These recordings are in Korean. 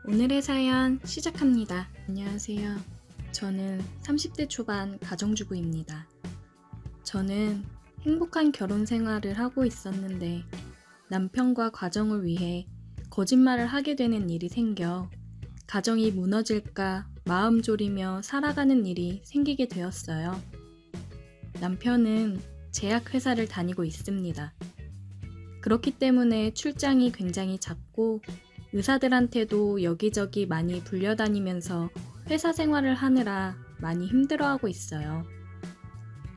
오늘의 사연 시작합니다. 안녕하세요. 저는 30대 초반 가정주부입니다. 저는 행복한 결혼 생활을 하고 있었는데 남편과 가정을 위해 거짓말을 하게 되는 일이 생겨 가정이 무너질까 마음 졸이며 살아가는 일이 생기게 되었어요. 남편은 제약회사를 다니고 있습니다. 그렇기 때문에 출장이 굉장히 잦고 의사들한테도 여기저기 많이 불려다니면서 회사 생활을 하느라 많이 힘들어하고 있어요.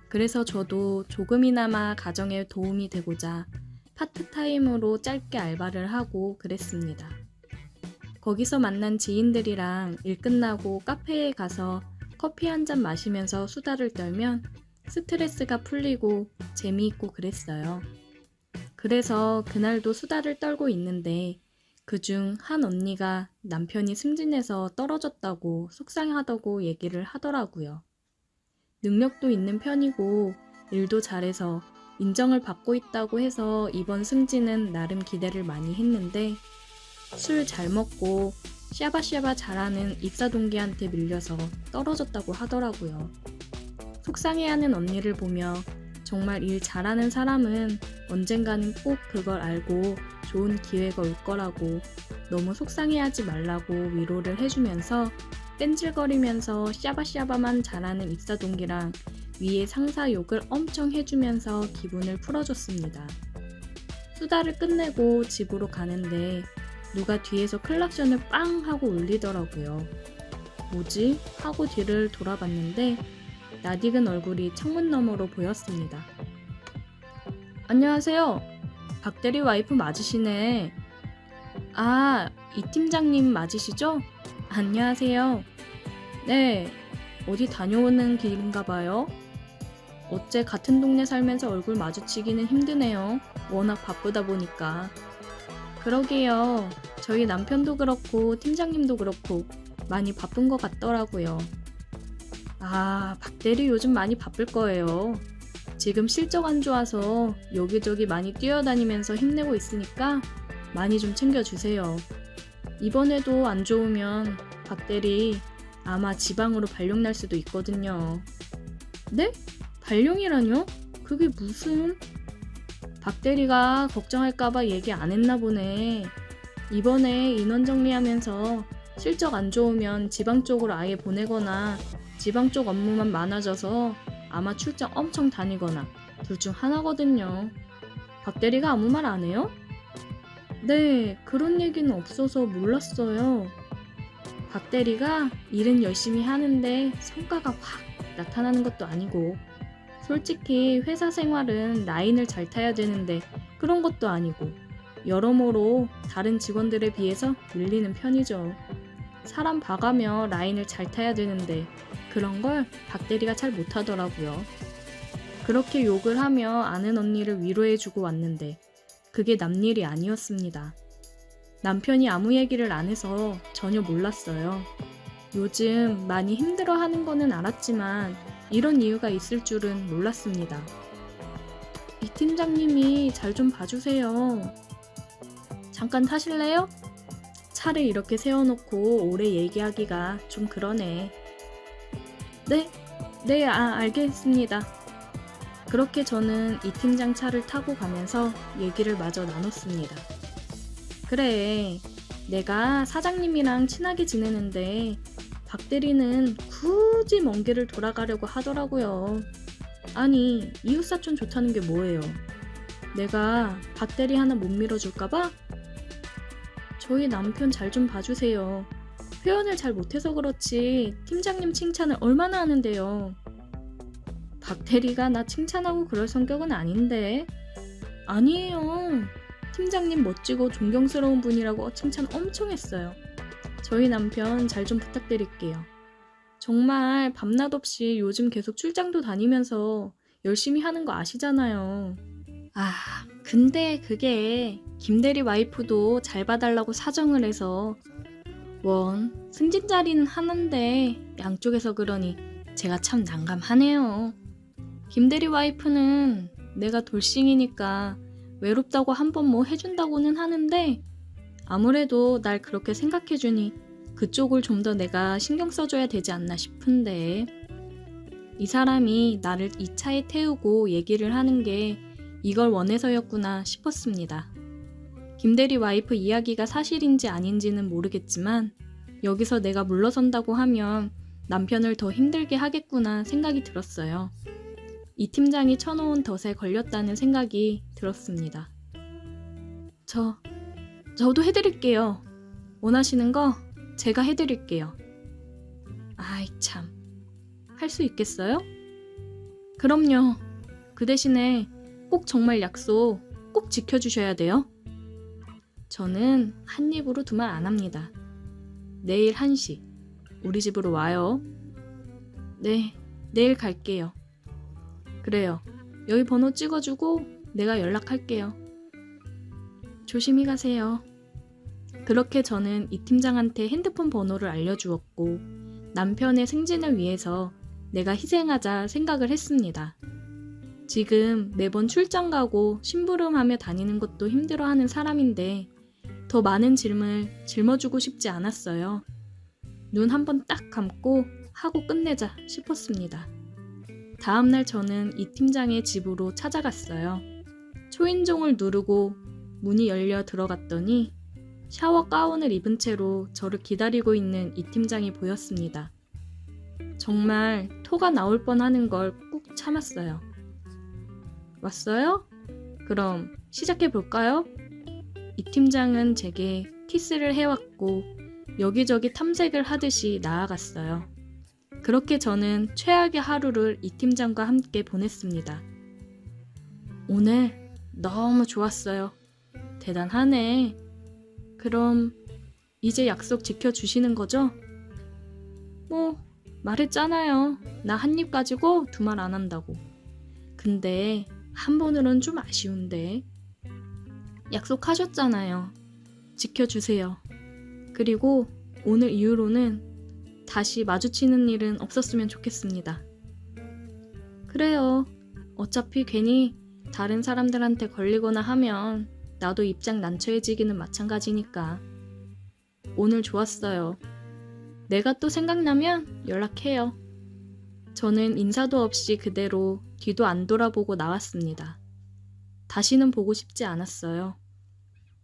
그래서 저도 조금이나마 가정에 도움이 되고자 파트타임으로 짧게 알바를 하고 그랬습니다. 거기서 만난 지인들이랑 일 끝나고 카페에 가서 커피 한 잔 마시면서 수다를 떨면 스트레스가 풀리고 재미있고 그랬어요. 그래서 그날도 수다를 떨고 있는데 그중 한 언니가 남편이 승진해서 떨어졌다고 속상하다고 얘기를 하더라고요. 능력도 있는 편이고 일도 잘해서 인정을 받고 있다고 해서 이번 승진은 나름 기대를 많이 했는데 술 잘 먹고 샤바샤바 잘하는 입사 동기한테 밀려서 떨어졌다고 하더라고요. 속상해하는 언니를 보며 정말 일 잘하는 사람은 언젠가는 꼭 그걸 알고 좋은 기회가 올 거라고 너무 속상해하지 말라고 위로를 해주면서 뺀질거리면서 샤바샤바만 잘하는 입사 동기랑 위에 상사 욕을 엄청 해주면서 기분을 풀어줬습니다. 수다를 끝내고 집으로 가는데 누가 뒤에서 클락션을 빵 하고 울리더라고요. 뭐지? 하고 뒤를 돌아봤는데 낯익은 얼굴이 창문 너머로 보였습니다. 안녕하세요. 박대리 와이프 맞으시네. 아, 이 팀장님 맞으시죠? 안녕하세요. 네, 어디 다녀오는 길인가 봐요. 어째 같은 동네 살면서 얼굴 마주치기는 힘드네요. 워낙 바쁘다 보니까. 그러게요. 저희 남편도 그렇고 팀장님도 그렇고 많이 바쁜 것 같더라고요. 아, 박대리 요즘 많이 바쁠 거예요. 지금 실적 안 좋아서 여기저기 많이 뛰어다니면서 힘내고 있으니까 많이 좀 챙겨주세요. 이번에도 안 좋으면 박대리 아마 지방으로 발령 날 수도 있거든요. 네? 발령이라뇨? 그게 무슨... 박대리가 걱정할까봐 얘기 안 했나 보네. 이번에 인원 정리하면서 실적 안 좋으면 지방 쪽으로 아예 보내거나 지방 쪽 업무만 많아져서 아마 출장 엄청 다니거나 둘 중 하나거든요. 박대리가 아무 말 안 해요? 네, 그런 얘기는 없어서 몰랐어요. 박대리가 일은 열심히 하는데 성과가 확 나타나는 것도 아니고 솔직히 회사 생활은 라인을 잘 타야 되는데 그런 것도 아니고 여러모로 다른 직원들에 비해서 밀리는 편이죠. 사람 봐가며 라인을 잘 타야 되는데 그런 걸 박대리가 잘 못하더라고요. 그렇게 욕을 하며 아는 언니를 위로해주고 왔는데 그게 남일이 아니었습니다. 남편이 아무 얘기를 안 해서 전혀 몰랐어요. 요즘 많이 힘들어하는 거는 알았지만 이런 이유가 있을 줄은 몰랐습니다. 이 팀장님이 잘 좀 봐주세요. 잠깐 타실래요? 차를 이렇게 세워놓고 오래 얘기하기가 좀 그러네. 네, 알겠습니다. 그렇게 저는 이 팀장 차를 타고 가면서 얘기를 마저 나눴습니다. 그래, 내가 사장님이랑 친하게 지내는데 박대리는 굳이 먼 길을 돌아가려고 하더라고요. 아니, 이웃사촌 좋다는 게 뭐예요? 내가 박대리 하나 못 밀어줄까봐? 저희 남편 잘 좀 봐주세요. 표현을 잘 못해서 그렇지 팀장님 칭찬을 얼마나 하는데요. 박대리가 나 칭찬하고 그럴 성격은 아닌데. 아니에요. 팀장님 멋지고 존경스러운 분이라고 칭찬 엄청 했어요. 저희 남편 잘 좀 부탁드릴게요. 정말 밤낮 없이 요즘 계속 출장도 다니면서 열심히 하는 거 아시잖아요. 아, 근데 그게 김대리 와이프도 잘 봐달라고 사정을 해서 승진 자리는 하나인데 양쪽에서 그러니 제가 참 난감하네요. 김대리 와이프는 내가 돌싱이니까 외롭다고 한번 뭐 해준다고는 하는데 아무래도 날 그렇게 생각해주니 그쪽을 좀 더 내가 신경 써줘야 되지 않나 싶은데. 이 사람이 나를 이 차에 태우고 얘기를 하는 게 이걸 원해서였구나 싶었습니다. 김대리 와이프 이야기가 사실인지 아닌지는 모르겠지만 여기서 내가 물러선다고 하면 남편을 더 힘들게 하겠구나 생각이 들었어요. 이 팀장이 쳐놓은 덫에 걸렸다는 생각이 들었습니다. 저도 해드릴게요. 원하시는 거 제가 해드릴게요. 아이 참, 할 수 있겠어요? 그럼요. 그 대신에 꼭 정말 약속 꼭 지켜주셔야 돼요. 저는 한 입으로 두 말 안 합니다. 내일 1시 우리 집으로 와요. 네, 내일 갈게요. 그래요. 여기 번호 찍어주고 내가 연락할게요. 조심히 가세요. 그렇게 저는 이 팀장한테 핸드폰 번호를 알려주었고 남편의 승진을 위해서 내가 희생하자 생각을 했습니다. 지금 매번 출장 가고 심부름하며 다니는 것도 힘들어하는 사람인데 더 많은 짐을 짊어주고 싶지 않았어요. 눈 한번 딱 감고 하고 끝내자 싶었습니다. 다음날 저는 이 팀장의 집으로 찾아갔어요. 초인종을 누르고 문이 열려 들어갔더니 샤워 가운을 입은 채로 저를 기다리고 있는 이 팀장이 보였습니다. 정말 토가 나올 뻔하는 걸 꾹 참았어요. 왔어요? 그럼 시작해 볼까요? 이 팀장은 제게 키스를 해왔고 여기저기 탐색을 하듯이 나아갔어요. 그렇게 저는 최악의 하루를 이 팀장과 함께 보냈습니다. 오늘 너무 좋았어요. 대단하네. 그럼 이제 약속 지켜주시는 거죠? 말했잖아요. 나 한 입 가지고 두 말 안 한다고. 근데 한 번으로는 좀 아쉬운데. 약속하셨잖아요. 지켜주세요. 그리고 오늘 이후로는 다시 마주치는 일은 없었으면 좋겠습니다. 그래요. 어차피 괜히 다른 사람들한테 걸리거나 하면 나도 입장 난처해지기는 마찬가지니까. 오늘 좋았어요. 내가 또 생각나면 연락해요. 저는 인사도 없이 그대로 뒤도 안 돌아보고 나왔습니다. 다시는 보고 싶지 않았어요.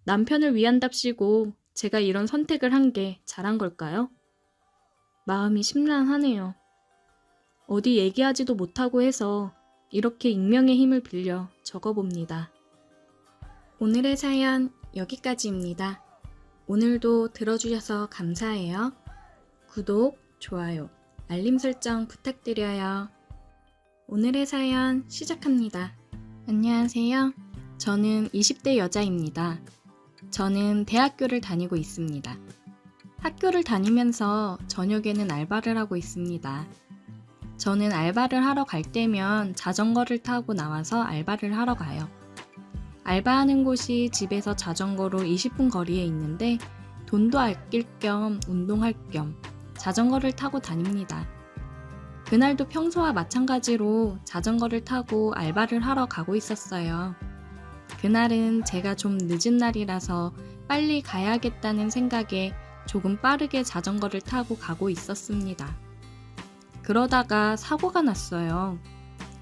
남편을 위한답시고 제가 이런 선택을 한 게 잘한 걸까요? 마음이 심란하네요. 어디 얘기하지도 못하고 해서 이렇게 익명의 힘을 빌려 적어봅니다. 오늘의 사연 여기까지입니다. 오늘도 들어주셔서 감사해요. 구독, 좋아요, 알림 설정 부탁드려요. 오늘의 사연 시작합니다. 안녕하세요. 저는 20대 여자입니다. 저는 대학교를 다니고 있습니다. 학교를 다니면서 저녁에는 알바를 하고 있습니다. 저는 알바를 하러 갈 때면 자전거를 타고 나와서 알바를 하러 가요. 알바하는 곳이 집에서 자전거로 20분 거리에 있는데 돈도 아낄 겸 운동할 겸 자전거를 타고 다닙니다. 그날도 평소와 마찬가지로 자전거를 타고 알바를 하러 가고 있었어요. 그날은 제가 좀 늦은 날이라서 빨리 가야겠다는 생각에 조금 빠르게 자전거를 타고 가고 있었습니다. 그러다가 사고가 났어요.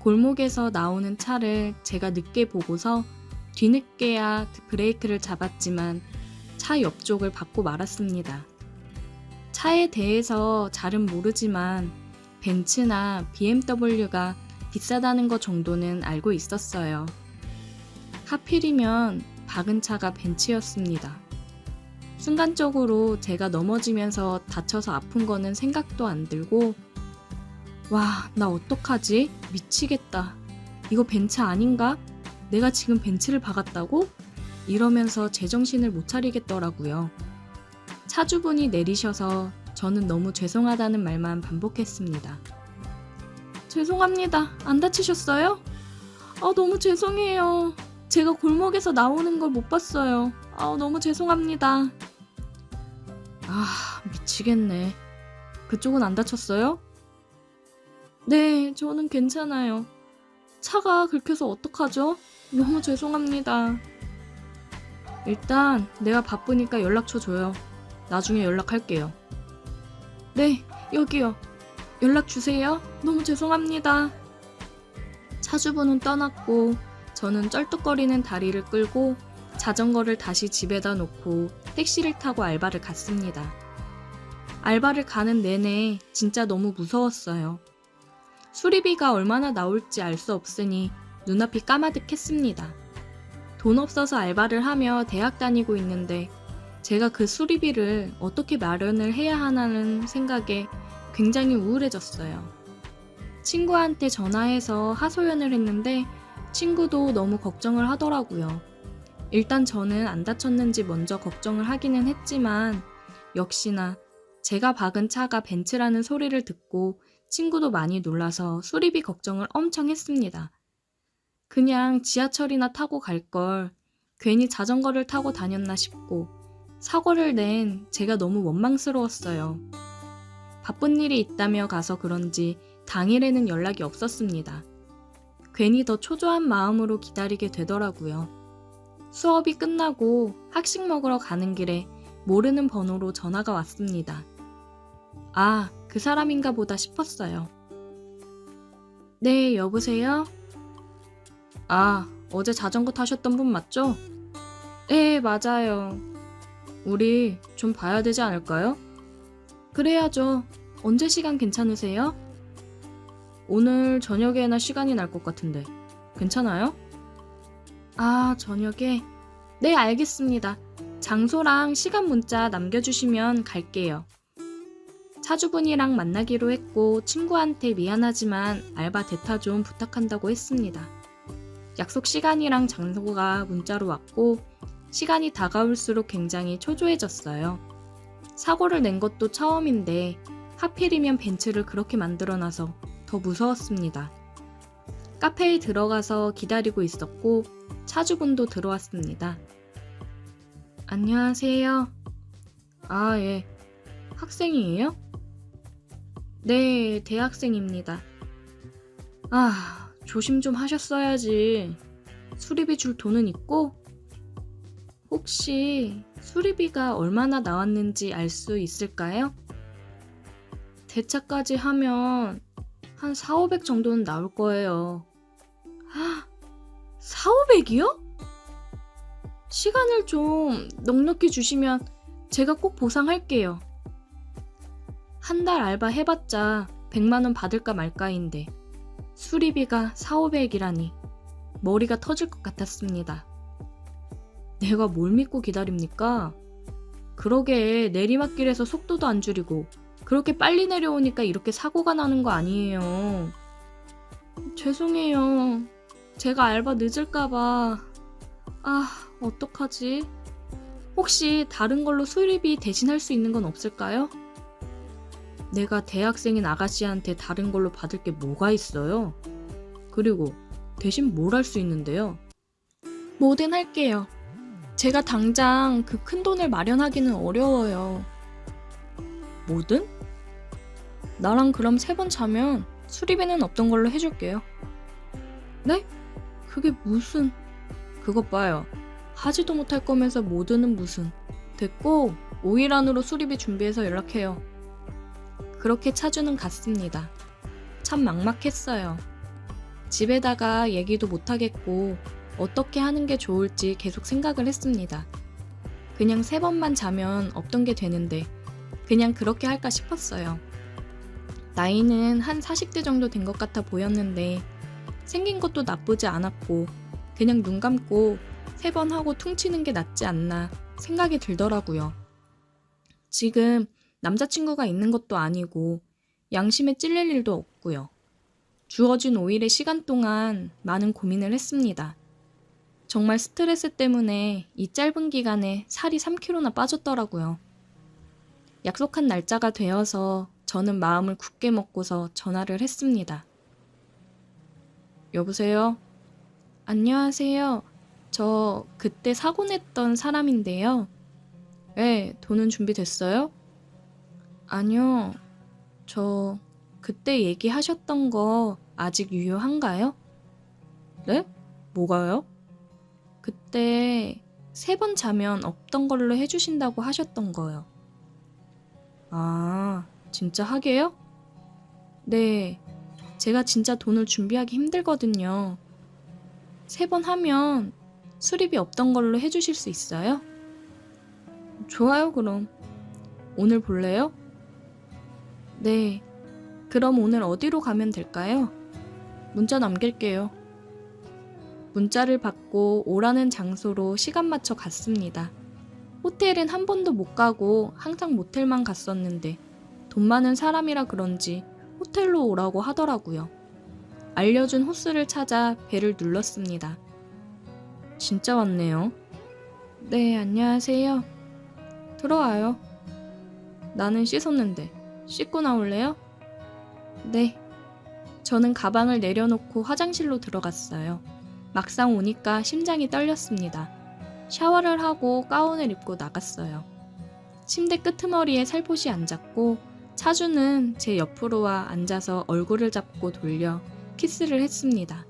골목에서 나오는 차를 제가 늦게 보고서 뒤늦게야 브레이크를 잡았지만 차 옆쪽을 밟고 말았습니다. 차에 대해서 잘은 모르지만 벤츠나 BMW가 비싸다는 것 정도는 알고 있었어요. 하필이면 박은 차가 벤츠였습니다. 순간적으로 제가 넘어지면서 다쳐서 아픈 거는 생각도 안 들고 와, 나 어떡하지? 미치겠다. 이거 벤츠 아닌가? 내가 지금 벤츠를 박았다고? 이러면서 제정신을 못 차리겠더라고요. 차주분이 내리셔서 저는 너무 죄송하다는 말만 반복했습니다. 죄송합니다. 안 다치셨어요? 너무 죄송해요. 제가 골목에서 나오는 걸 못 봤어요. 너무 죄송합니다. 미치겠네. 그쪽은 안 다쳤어요? 네, 저는 괜찮아요. 차가 긁혀서 어떡하죠? 너무 죄송합니다. 일단 내가 바쁘니까 연락처 줘요. 나중에 연락할게요. 네, 여기요. 연락 주세요. 너무 죄송합니다. 차주분은 떠났고 저는 쩔뚝거리는 다리를 끌고 자전거를 다시 집에다 놓고 택시를 타고 알바를 갔습니다. 알바를 가는 내내 진짜 너무 무서웠어요. 수리비가 얼마나 나올지 알 수 없으니 눈앞이 까마득했습니다. 돈 없어서 알바를 하며 대학 다니고 있는데 제가 그 수리비를 어떻게 마련을 해야 하나는 생각에 굉장히 우울해졌어요. 친구한테 전화해서 하소연을 했는데 친구도 너무 걱정을 하더라고요. 일단 저는 안 다쳤는지 먼저 걱정을 하기는 했지만 역시나 제가 박은 차가 벤츠라는 소리를 듣고 친구도 많이 놀라서 수리비 걱정을 엄청 했습니다. 그냥 지하철이나 타고 갈 걸 괜히 자전거를 타고 다녔나 싶고 사고를 낸 제가 너무 원망스러웠어요. 바쁜 일이 있다며 가서 그런지 당일에는 연락이 없었습니다. 괜히 더 초조한 마음으로 기다리게 되더라고요. 수업이 끝나고 학식 먹으러 가는 길에 모르는 번호로 전화가 왔습니다. 아, 그 사람인가 보다 싶었어요. 네, 여보세요? 아, 어제 자전거 타셨던 분 맞죠? 네, 맞아요. 우리 좀 봐야 되지 않을까요? 그래야죠. 언제 시간 괜찮으세요? 오늘 저녁에나 시간이 날 것 같은데 괜찮아요? 아, 저녁에? 네, 알겠습니다. 장소랑 시간 문자 남겨주시면 갈게요. 차주분이랑 만나기로 했고 친구한테 미안하지만 알바 대타 좀 부탁한다고 했습니다. 약속 시간이랑 장소가 문자로 왔고 시간이 다가올수록 굉장히 초조해졌어요. 사고를 낸 것도 처음인데 하필이면 벤츠를 그렇게 만들어놔서 더 무서웠습니다. 카페에 들어가서 기다리고 있었고 차주분도 들어왔습니다. 안녕하세요. 아, 예. 학생이에요? 네, 대학생입니다. 아, 조심 좀 하셨어야지. 수리비 줄 돈은 있고? 혹시 수리비가 얼마나 나왔는지 알 수 있을까요? 대차까지 하면 한 4,500 정도는 나올 거예요. 4,500이요? 시간을 좀 넉넉히 주시면 제가 꼭 보상할게요. 한 달 알바 해봤자 100만 원 받을까 말까인데 수리비가 4,500이라니 머리가 터질 것 같았습니다. 내가 뭘 믿고 기다립니까? 그러게 내리막길에서 속도도 안 줄이고 그렇게 빨리 내려오니까 이렇게 사고가 나는 거 아니에요. 죄송해요. 제가 알바 늦을까봐. 아, 어떡하지? 혹시 다른 걸로 수리비 대신할 수 있는 건 없을까요? 내가 대학생인 아가씨한테 다른 걸로 받을 게 뭐가 있어요? 그리고 대신 뭘 할 수 있는데요? 뭐든 할게요. 제가 당장 그 큰 돈을 마련하기는 어려워요. 뭐든? 나랑 그럼 3번 자면 수리비는 없던 걸로 해줄게요. 네? 그게 무슨... 그것 봐요. 하지도 못할 거면서 뭐든은 무슨... 됐고 5일 안으로 수리비 준비해서 연락해요. 그렇게 차주는 갔습니다. 참 막막했어요. 집에다가 얘기도 못하겠고 어떻게 하는 게 좋을지 계속 생각을 했습니다. 그냥 3번만 자면 없던 게 되는데 그냥 그렇게 할까 싶었어요. 나이는 한 40대 정도 된 것 같아 보였는데 생긴 것도 나쁘지 않았고 그냥 눈 감고 3번 하고 퉁치는 게 낫지 않나 생각이 들더라고요. 지금 남자친구가 있는 것도 아니고 양심에 찔릴 일도 없고요. 주어진 5일의 시간 동안 많은 고민을 했습니다. 정말 스트레스 때문에 이 짧은 기간에 살이 3kg나 빠졌더라고요. 약속한 날짜가 되어서 저는 마음을 굳게 먹고서 전화를 했습니다. 여보세요? 안녕하세요. 저 그때 사고 냈던 사람인데요. 네, 돈은 준비됐어요? 아니요. 저 그때 얘기하셨던 거 아직 유효한가요? 네? 뭐가요? 그때 3번 자면 없던 걸로 해주신다고 하셨던 거요. 아, 진짜 하게요? 네, 제가 진짜 돈을 준비하기 힘들거든요. 3번 하면 수리비 없던 걸로 해주실 수 있어요? 좋아요, 그럼. 오늘 볼래요? 네, 그럼 오늘 어디로 가면 될까요? 문자 남길게요. 문자를 받고 오라는 장소로 시간 맞춰 갔습니다. 호텔은 한 번도 못 가고 항상 모텔만 갔었는데 돈 많은 사람이라 그런지 호텔로 오라고 하더라고요. 알려준 호스를 찾아 벨을 눌렀습니다. 진짜 왔네요. 네, 안녕하세요. 들어와요. 나는 씻었는데 씻고 나올래요? 네. 저는 가방을 내려놓고 화장실로 들어갔어요. 막상 오니까 심장이 떨렸습니다. 샤워를 하고 가운을 입고 나갔어요. 침대 끄트머리에 살포시 앉았고 차주는 제 옆으로 와 앉아서 얼굴을 잡고 돌려 키스를 했습니다.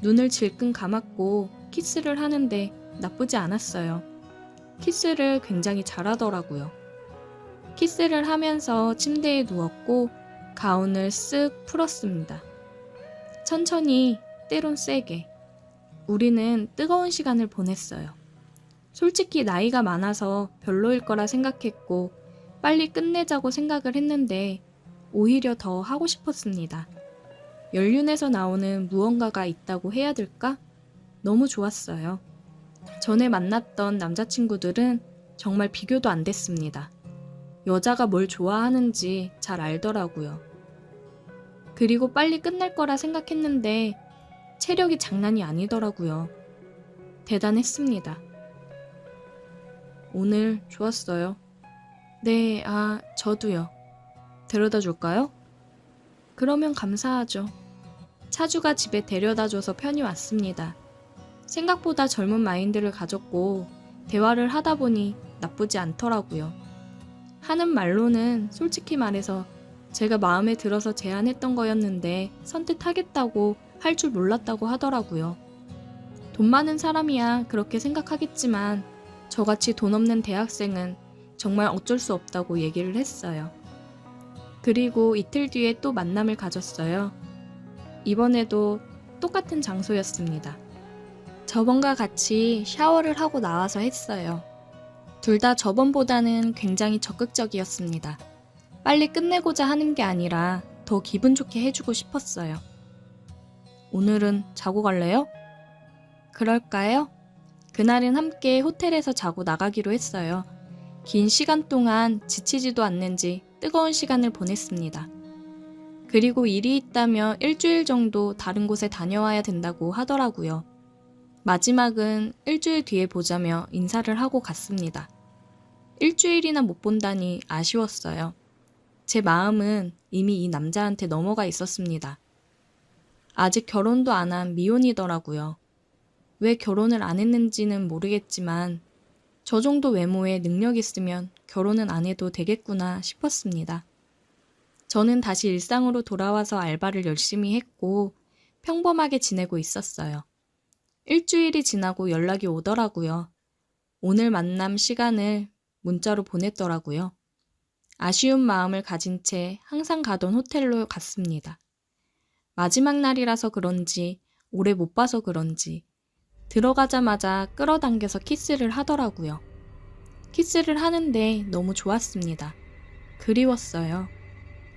눈을 질끈 감았고 키스를 하는데 나쁘지 않았어요. 키스를 굉장히 잘하더라고요. 키스를 하면서 침대에 누웠고 가운을 쓱 풀었습니다. 천천히, 때론 세게. 우리는 뜨거운 시간을 보냈어요. 솔직히 나이가 많아서 별로일 거라 생각했고 빨리 끝내자고 생각을 했는데 오히려 더 하고 싶었습니다. 연륜에서 나오는 무언가가 있다고 해야 될까? 너무 좋았어요. 전에 만났던 남자친구들은 정말 비교도 안 됐습니다. 여자가 뭘 좋아하는지 잘 알더라고요. 그리고 빨리 끝날 거라 생각했는데 체력이 장난이 아니더라고요. 대단했습니다. 오늘 좋았어요. 네, 저도요. 데려다 줄까요? 그러면 감사하죠. 차주가 집에 데려다줘서 편히 왔습니다. 생각보다 젊은 마인드를 가졌고 대화를 하다 보니 나쁘지 않더라고요. 하는 말로는 솔직히 말해서 제가 마음에 들어서 제안했던 거였는데 선뜻하겠다고 할 줄 몰랐다고 하더라고요. 돈 많은 사람이야 그렇게 생각하겠지만 저같이 돈 없는 대학생은 정말 어쩔 수 없다고 얘기를 했어요. 그리고 이틀 뒤에 또 만남을 가졌어요. 이번에도 똑같은 장소였습니다. 저번과 같이 샤워를 하고 나와서 했어요. 둘 다 저번보다는 굉장히 적극적이었습니다. 빨리 끝내고자 하는 게 아니라 더 기분 좋게 해주고 싶었어요. 오늘은 자고 갈래요? 그럴까요? 그날은 함께 호텔에서 자고 나가기로 했어요. 긴 시간 동안 지치지도 않는지 뜨거운 시간을 보냈습니다. 그리고 일이 있다며 일주일 정도 다른 곳에 다녀와야 된다고 하더라고요. 마지막은 일주일 뒤에 보자며 인사를 하고 갔습니다. 일주일이나 못 본다니 아쉬웠어요. 제 마음은 이미 이 남자한테 넘어가 있었습니다. 아직 결혼도 안 한 미혼이더라고요. 왜 결혼을 안 했는지는 모르겠지만 저 정도 외모에 능력 있으면 결혼은 안 해도 되겠구나 싶었습니다. 저는 다시 일상으로 돌아와서 알바를 열심히 했고 평범하게 지내고 있었어요. 일주일이 지나고 연락이 오더라고요. 오늘 만남 시간을 문자로 보냈더라고요. 아쉬운 마음을 가진 채 항상 가던 호텔로 갔습니다. 마지막 날이라서 그런지 오래 못 봐서 그런지 들어가자마자 끌어당겨서 키스를 하더라고요. 키스를 하는데 너무 좋았습니다. 그리웠어요.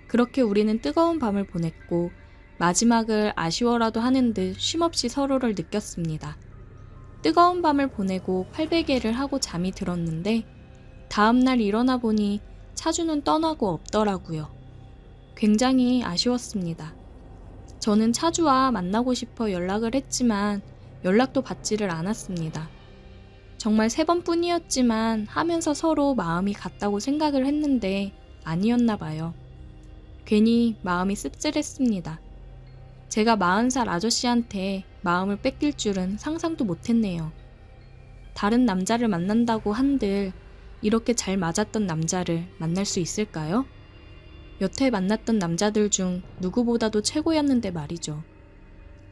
그렇게 우리는 뜨거운 밤을 보냈고 마지막을 아쉬워라도 하는 듯 쉼없이 서로를 느꼈습니다. 뜨거운 밤을 보내고 800회를 하고 잠이 들었는데 다음날 일어나 보니 차주는 떠나고 없더라고요. 굉장히 아쉬웠습니다. 저는 차주와 만나고 싶어 연락을 했지만 연락도 받지를 않았습니다. 정말 3번뿐이었지만 하면서 서로 마음이 같다고 생각을 했는데 아니었나 봐요. 괜히 마음이 씁쓸했습니다. 제가 40살 아저씨한테 마음을 뺏길 줄은 상상도 못했네요. 다른 남자를 만난다고 한들 이렇게 잘 맞았던 남자를 만날 수 있을까요? 여태 만났던 남자들 중 누구보다도 최고였는데 말이죠.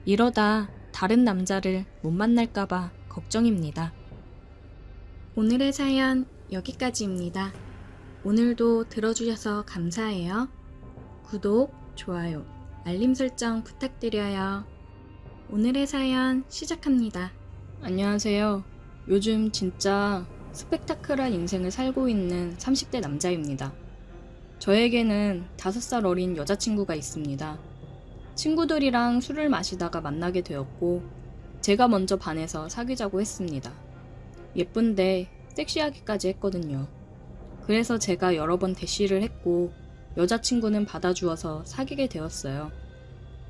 이러다 다른 남자를 못 만날까봐 걱정입니다. 오늘의 사연 여기까지입니다. 오늘도 들어주셔서 감사해요. 구독, 좋아요, 알림 설정 부탁드려요. 오늘의 사연 시작합니다. 안녕하세요. 요즘 진짜 스펙타클한 인생을 살고 있는 30대 남자입니다. 저에게는 5살 어린 여자친구가 있습니다. 친구들이랑 술을 마시다가 만나게 되었고 제가 먼저 반해서 사귀자고 했습니다. 예쁜데 섹시하기까지 했거든요. 그래서 제가 여러 번 대시를 했고 여자친구는 받아주어서 사귀게 되었어요.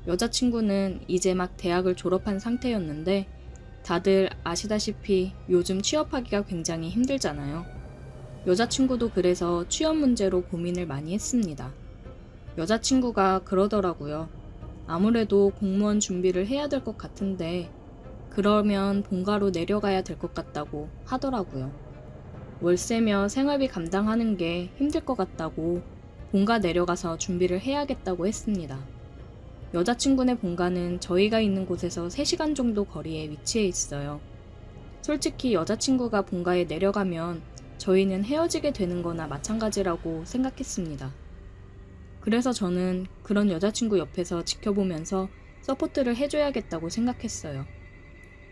여자친구는 이제 막 대학을 졸업한 상태였는데 다들 아시다시피 요즘 취업하기가 굉장히 힘들잖아요. 여자친구도 그래서 취업 문제로 고민을 많이 했습니다. 여자친구가 그러더라고요. 아무래도 공무원 준비를 해야 될 것 같은데 그러면 본가로 내려가야 될 것 같다고 하더라고요. 월세며 생활비 감당하는 게 힘들 것 같다고 본가 내려가서 준비를 해야겠다고 했습니다. 여자친구네 본가는 저희가 있는 곳에서 3시간 정도 거리에 위치해 있어요. 솔직히 여자친구가 본가에 내려가면 저희는 헤어지게 되는 거나 마찬가지라고 생각했습니다. 그래서 저는 그런 여자친구 옆에서 지켜보면서 서포트를 해줘야겠다고 생각했어요.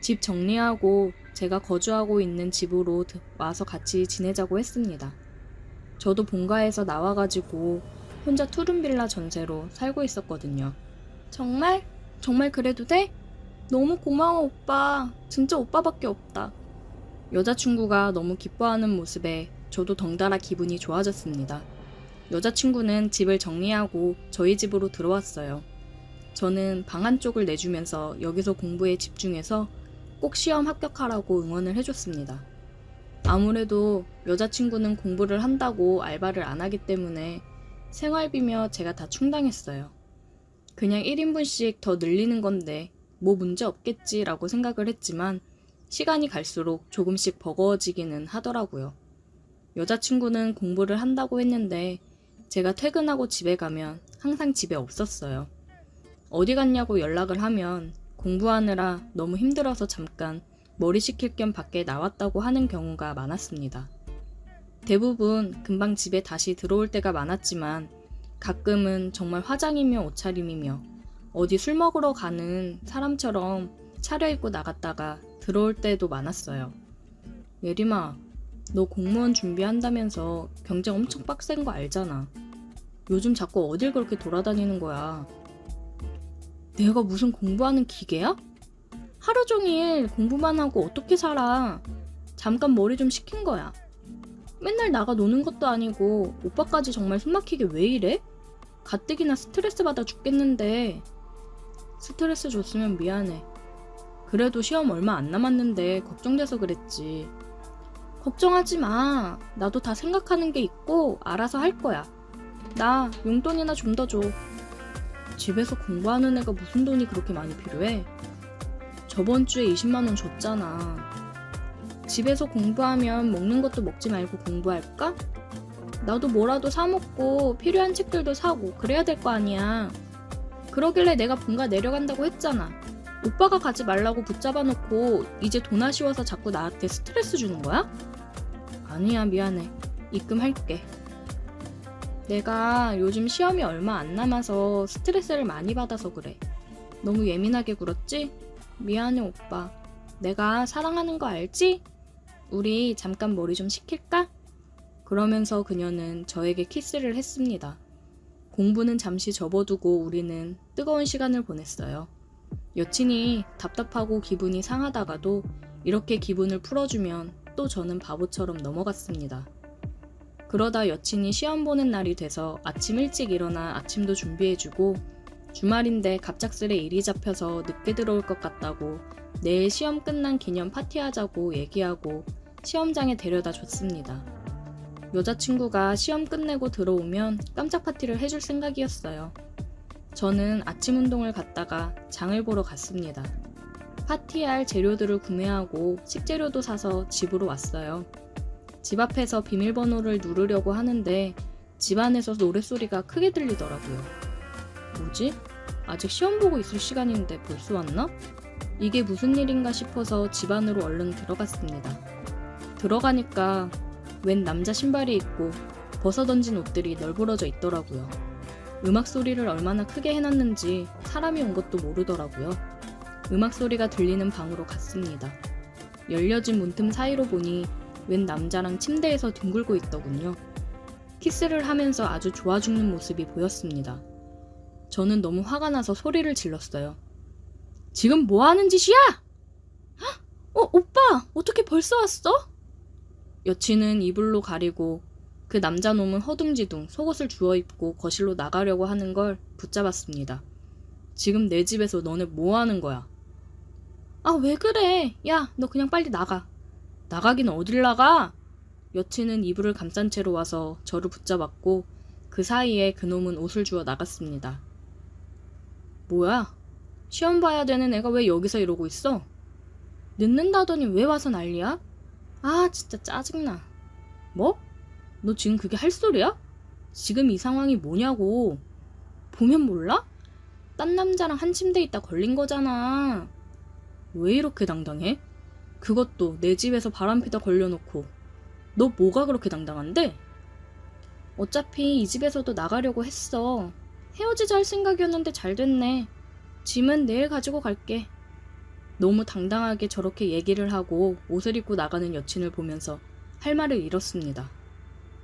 집 정리하고 제가 거주하고 있는 집으로 와서 같이 지내자고 했습니다. 저도 본가에서 나와가지고 혼자 투룸빌라 전세로 살고 있었거든요. 정말? 정말 그래도 돼? 너무 고마워 오빠. 진짜 오빠밖에 없다. 여자친구가 너무 기뻐하는 모습에 저도 덩달아 기분이 좋아졌습니다. 여자친구는 집을 정리하고 저희 집으로 들어왔어요. 저는 방 한쪽을 내주면서 여기서 공부에 집중해서 꼭 시험 합격하라고 응원을 해줬습니다. 아무래도 여자친구는 공부를 한다고 알바를 안 하기 때문에 생활비며 제가 다 충당했어요. 그냥 1인분씩 더 늘리는 건데 뭐 문제 없겠지라고 생각을 했지만 시간이 갈수록 조금씩 버거워지기는 하더라고요. 여자친구는 공부를 한다고 했는데 제가 퇴근하고 집에 가면 항상 집에 없었어요. 어디 갔냐고 연락을 하면 공부하느라 너무 힘들어서 잠깐 머리 식힐 겸 밖에 나왔다고 하는 경우가 많았습니다. 대부분 금방 집에 다시 들어올 때가 많았지만 가끔은 정말 화장이며 옷차림이며 어디 술 먹으러 가는 사람처럼 차려입고 나갔다가 들어올 때도 많았어요. 예림아, 너 공무원 준비한다면서 경쟁 엄청 빡센 거 알잖아. 요즘 자꾸 어딜 그렇게 돌아다니는 거야. 내가 무슨 공부하는 기계야? 하루 종일 공부만 하고 어떻게 살아? 잠깐 머리 좀 식힌 거야. 맨날 나가 노는 것도 아니고 오빠까지 정말 숨막히게 왜 이래? 가뜩이나 스트레스 받아 죽겠는데. 스트레스 줬으면 미안해. 그래도 시험 얼마 안 남았는데 걱정돼서 그랬지. 걱정하지 마. 나도 다 생각하는 게 있고 알아서 할 거야. 나 용돈이나 좀 더 줘. 집에서 공부하는 애가 무슨 돈이 그렇게 많이 필요해? 저번 주에 20만 원 줬잖아. 집에서 공부하면 먹는 것도 먹지 말고 공부할까? 나도 뭐라도 사 먹고 필요한 책들도 사고 그래야 될 거 아니야. 그러길래 내가 본가 내려간다고 했잖아. 오빠가 가지 말라고 붙잡아 놓고 이제 돈 아쉬워서 자꾸 나한테 스트레스 주는 거야? 아니야, 미안해. 입금할게. 내가 요즘 시험이 얼마 안 남아서 스트레스를 많이 받아서 그래. 너무 예민하게 굴었지? 미안해 오빠. 내가 사랑하는 거 알지? 우리 잠깐 머리 좀 식힐까? 그러면서 그녀는 저에게 키스를 했습니다. 공부는 잠시 접어두고 우리는 뜨거운 시간을 보냈어요. 여친이 답답하고 기분이 상하다가도 이렇게 기분을 풀어주면 또 저는 바보처럼 넘어갔습니다. 그러다 여친이 시험 보는 날이 돼서 아침 일찍 일어나 아침도 준비해주고 주말인데 갑작스레 일이 잡혀서 늦게 들어올 것 같다고 내일 시험 끝난 기념 파티하자고 얘기하고 시험장에 데려다 줬습니다. 여자친구가 시험 끝내고 들어오면 깜짝 파티를 해줄 생각이었어요. 저는 아침 운동을 갔다가 장을 보러 갔습니다. 파티할 재료들을 구매하고 식재료도 사서 집으로 왔어요. 집 앞에서 비밀번호를 누르려고 하는데 집 안에서 노랫소리가 크게 들리더라고요. 뭐지? 아직 시험 보고 있을 시간인데 벌써 왔나? 이게 무슨 일인가 싶어서 집 안으로 얼른 들어갔습니다. 들어가니까 웬 남자 신발이 있고 벗어던진 옷들이 널브러져 있더라고요. 음악 소리를 얼마나 크게 해놨는지 사람이 온 것도 모르더라고요. 음악 소리가 들리는 방으로 갔습니다. 열려진 문틈 사이로 보니 웬 남자랑 침대에서 뒹굴고 있더군요. 키스를 하면서 아주 좋아 죽는 모습이 보였습니다. 저는 너무 화가 나서 소리를 질렀어요. 지금 뭐 하는 짓이야? 오빠! 어떻게 벌써 왔어? 여친은 이불로 가리고 그 남자놈은 허둥지둥 속옷을 주워 입고 거실로 나가려고 하는 걸 붙잡았습니다. 지금 내 집에서 너네 뭐 하는 거야? 아, 왜 그래? 야, 너 그냥 빨리 나가. 나가긴 어딜 나가? 여친은 이불을 감싼 채로 와서 저를 붙잡았고 그 사이에 그놈은 옷을 주워 나갔습니다. 뭐야? 시험 봐야 되는 애가 왜 여기서 이러고 있어? 늦는다더니 왜 와서 난리야? 아, 진짜 짜증나. 뭐? 너 지금 그게 할 소리야? 지금 이 상황이 뭐냐고. 보면 몰라? 딴 남자랑 한 침대에 있다 걸린 거잖아. 왜 이렇게 당당해? 그것도 내 집에서 바람피다 걸려놓고. 너 뭐가 그렇게 당당한데? 어차피 이 집에서도 나가려고 했어. 헤어지자 할 생각이었는데 잘 됐네. 짐은 내일 가지고 갈게. 너무 당당하게 저렇게 얘기를 하고 옷을 입고 나가는 여친을 보면서 할 말을 잃었습니다.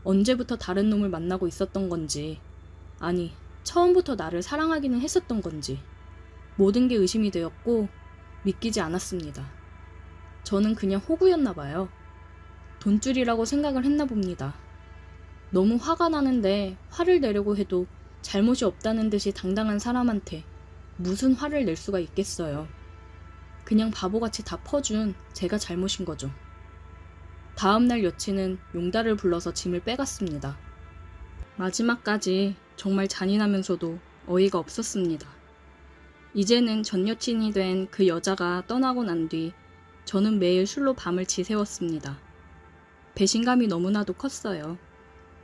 언제부터 다른 놈을 만나고 있었던 건지, 아니, 처음부터 나를 사랑하기는 했었던 건지, 모든 게 의심이 되었고 믿기지 않았습니다. 저는 그냥 호구였나 봐요. 돈줄이라고 생각을 했나 봅니다. 너무 화가 나는데 화를 내려고 해도 잘못이 없다는 듯이 당당한 사람한테 무슨 화를 낼 수가 있겠어요. 그냥 바보같이 다 퍼준 제가 잘못인 거죠. 다음날 여친은 용달을 불러서 짐을 빼갔습니다. 마지막까지 정말 잔인하면서도 어이가 없었습니다. 이제는 전 여친이 된 그 여자가 떠나고 난 뒤 저는 매일 술로 밤을 지새웠습니다. 배신감이 너무나도 컸어요.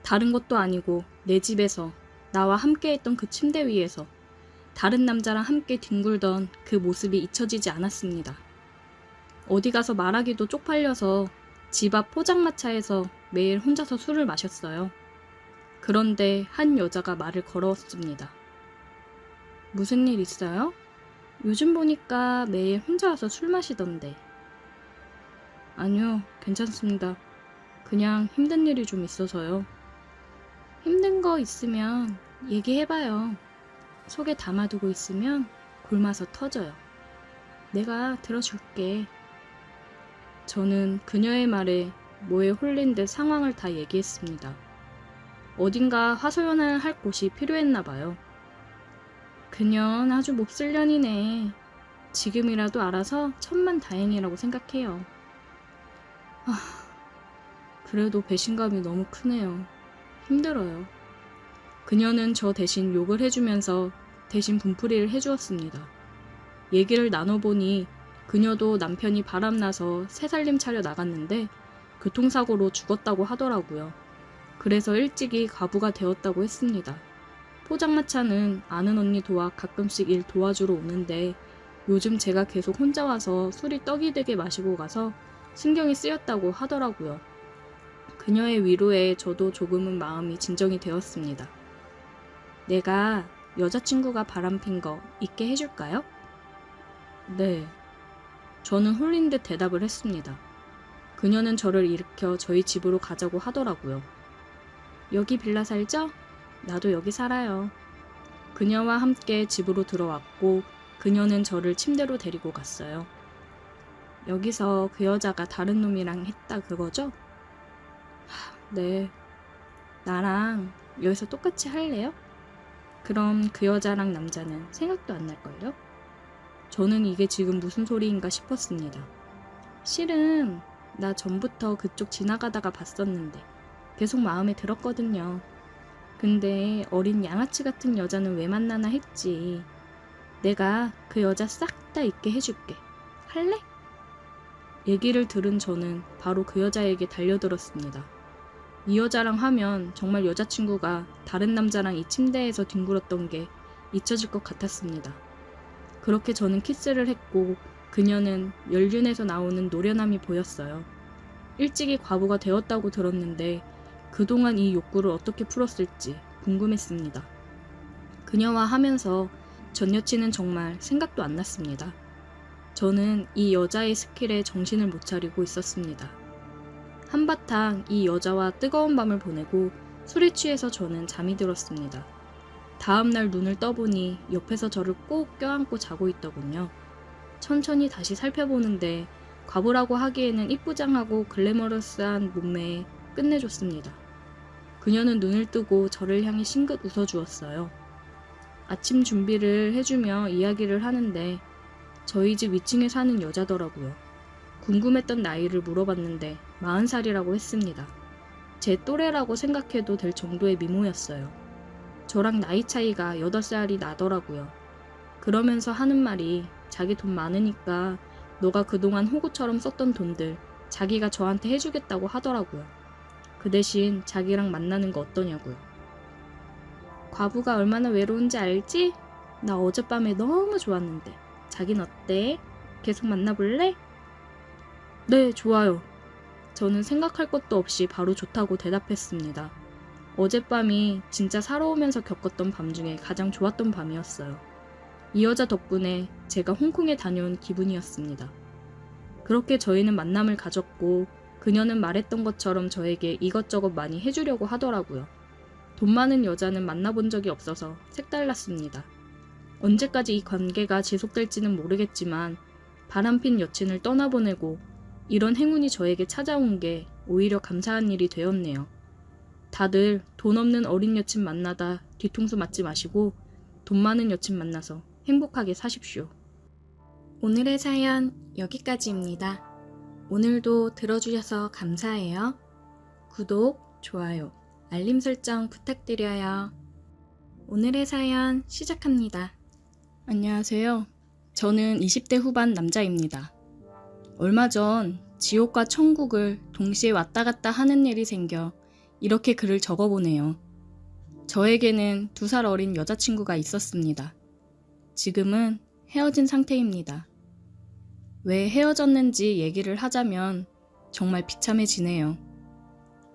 다른 것도 아니고 내 집에서 나와 함께 했던 그 침대 위에서 다른 남자랑 함께 뒹굴던 그 모습이 잊혀지지 않았습니다. 어디 가서 말하기도 쪽팔려서 집 앞 포장마차에서 매일 혼자서 술을 마셨어요. 그런데 한 여자가 말을 걸어왔습니다. 무슨 일 있어요? 요즘 보니까 매일 혼자 와서 술 마시던데. 아니요, 괜찮습니다. 그냥 힘든 일이 좀 있어서요. 힘든 거 있으면 얘기해봐요. 속에 담아두고 있으면 굶어서 터져요. 내가 들어줄게. 저는 그녀의 말에 뭐에 홀린 듯 상황을 다 얘기했습니다. 어딘가 하소연을 할 곳이 필요했나 봐요. 그년 아주 몹쓸 년이네. 지금이라도 알아서 천만다행이라고 생각해요. 그래도 배신감이 너무 크네요. 힘들어요. 그녀는 저 대신 욕을 해주면서 대신 분풀이를 해주었습니다. 얘기를 나눠보니 그녀도 남편이 바람나서 새살림 차려 나갔는데 교통사고로 죽었다고 하더라고요. 그래서 일찍이 과부가 되었다고 했습니다. 포장마차는 아는 언니 도와 가끔씩 일 도와주러 오는데 요즘 제가 계속 혼자 와서 술이 떡이 되게 마시고 가서 신경이 쓰였다고 하더라고요. 그녀의 위로에 저도 조금은 마음이 진정이 되었습니다. 내가 여자친구가 바람핀 거 잊게 해줄까요? 네. 저는 홀린 듯 대답을 했습니다. 그녀는 저를 일으켜 저희 집으로 가자고 하더라고요. 여기 빌라 살죠? 나도 여기 살아요. 그녀와 함께 집으로 들어왔고 그녀는 저를 침대로 데리고 갔어요. 여기서 그 여자가 다른 놈이랑 했다 그거죠? 네. 나랑 여기서 똑같이 할래요? 그럼 그 여자랑 남자는 생각도 안 날걸요? 저는 이게 지금 무슨 소리인가 싶었습니다. 실은 나 전부터 그쪽 지나가다가 봤었는데 계속 마음에 들었거든요. 근데 어린 양아치 같은 여자는 왜 만나나 했지. 내가 그 여자 싹 다 잊게 해줄게. 할래? 얘기를 들은 저는 바로 그 여자에게 달려들었습니다. 이 여자랑 하면 정말 여자친구가 다른 남자랑 이 침대에서 뒹굴었던 게 잊혀질 것 같았습니다. 그렇게 저는 키스를 했고 그녀는 연륜에서 나오는 노련함이 보였어요. 일찍이 과부가 되었다고 들었는데 그동안 이 욕구를 어떻게 풀었을지 궁금했습니다. 그녀와 하면서 전 여친은 정말 생각도 안 났습니다. 저는 이 여자의 스킬에 정신을 못 차리고 있었습니다. 한바탕 이 여자와 뜨거운 밤을 보내고 술에 취해서 저는 잠이 들었습니다. 다음날 눈을 떠보니 옆에서 저를 꼭 껴안고 자고 있더군요. 천천히 다시 살펴보는데 과부라고 하기에는 이쁘장하고 글래머러스한 몸매에 끝내줬습니다. 그녀는 눈을 뜨고 저를 향해 싱긋 웃어주었어요. 아침 준비를 해주며 이야기를 하는데 저희 집 위층에 사는 여자더라고요. 궁금했던 나이를 물어봤는데 40살이라고 했습니다. 제 또래라고 생각해도 될 정도의 미모였어요. 저랑 나이 차이가 8살이 나더라고요. 그러면서 하는 말이 자기 돈 많으니까 너가 그동안 호구처럼 썼던 돈들 자기가 저한테 해주겠다고 하더라고요. 그 대신 자기랑 만나는 거 어떠냐고요. 과부가 얼마나 외로운지 알지? 나 어젯밤에 너무 좋았는데. 자긴 어때? 계속 만나볼래? 네, 좋아요. 저는 생각할 것도 없이 바로 좋다고 대답했습니다. 어젯밤이 진짜 살아오면서 겪었던 밤 중에 가장 좋았던 밤이었어요. 이 여자 덕분에 제가 홍콩에 다녀온 기분이었습니다. 그렇게 저희는 만남을 가졌고 그녀는 말했던 것처럼 저에게 이것저것 많이 해주려고 하더라고요. 돈 많은 여자는 만나본 적이 없어서 색달랐습니다. 언제까지 이 관계가 지속될지는 모르겠지만 바람핀 여친을 떠나보내고 이런 행운이 저에게 찾아온 게 오히려 감사한 일이 되었네요. 다들 돈 없는 어린 여친 만나다 뒤통수 맞지 마시고 돈 많은 여친 만나서 행복하게 사십시오. 오늘의 사연 여기까지입니다. 오늘도 들어주셔서 감사해요. 구독, 좋아요, 알림 설정 부탁드려요. 오늘의 사연 시작합니다. 안녕하세요. 저는 20대 후반 남자입니다. 얼마 전 지옥과 천국을 동시에 왔다 갔다 하는 일이 생겨 이렇게 글을 적어보네요. 저에게는 2살 어린 여자친구가 있었습니다. 지금은 헤어진 상태입니다. 왜 헤어졌는지 얘기를 하자면 정말 비참해지네요.